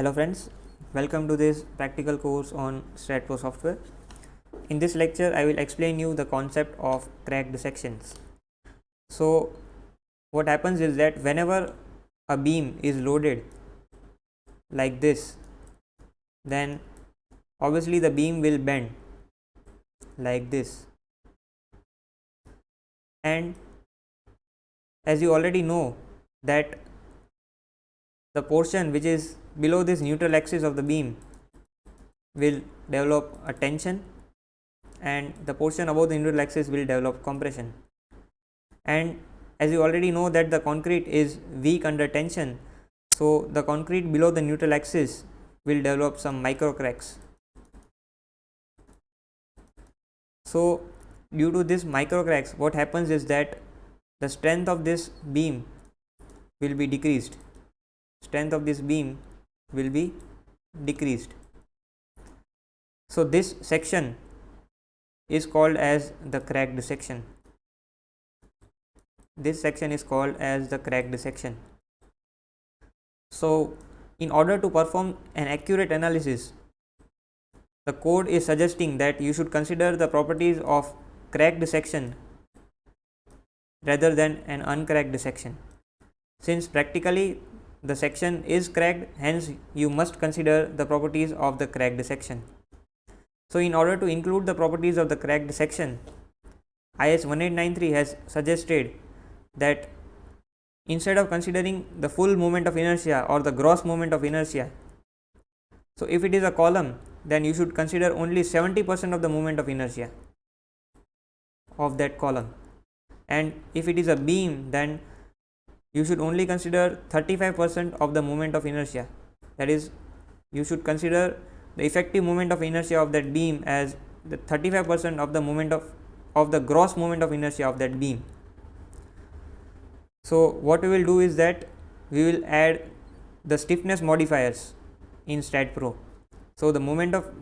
Hello friends, welcome to this practical course on STAAD.Pro software. In this lecture, I will explain you the concept of cracked sections. So, what happens is that whenever a beam is loaded like this, then obviously the beam will bend like this. And as you already know that the portion which is below this neutral axis of the beam will develop a tension and the portion above the neutral axis will develop compression. And as you already know that the concrete is weak under tension, so the concrete below the neutral axis will develop some micro cracks. So due to this micro cracks, what happens is that the strength of this beam will be decreased. Strength of this beam will be decreased. So this section is called as the cracked section. This section is called as the cracked section. So in order to perform an accurate analysis, the code is suggesting that you should consider the properties of cracked section rather than an uncracked section. Since practically the section is cracked, hence you must consider the properties of the cracked section. So in order to include the properties of the cracked section, IS 1893 has suggested that instead of considering the full moment of inertia or the gross moment of inertia, so if it is a column, then you should consider only 70% of the moment of inertia of that column, and if it is a beam, then you should only consider 35% of the moment of inertia. That is, you should consider the effective moment of inertia of that beam as the 35% of the moment of the gross moment of inertia of that beam. So what we will do is that we will add the stiffness modifiers in STAAD.Pro. So the moment of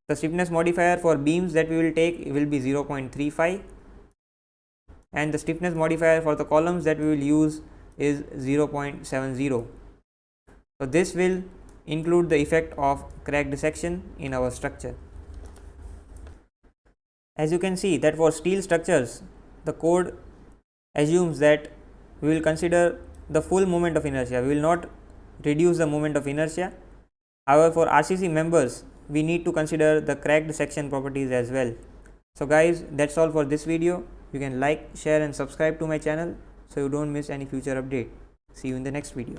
the stiffness modifier for beams that we will take will be 0.35, and the stiffness modifier for the columns that we will use is 0.70. So this will include the effect of cracked section in our structure. As you can see that for steel structures, the code assumes that we will consider the full moment of inertia. We will not reduce the moment of inertia. However, for RCC members, we need to consider the cracked section properties as well. So guys, that's all for this video. You can like, share and subscribe to my channel so you don't miss any future update. See you in the next video.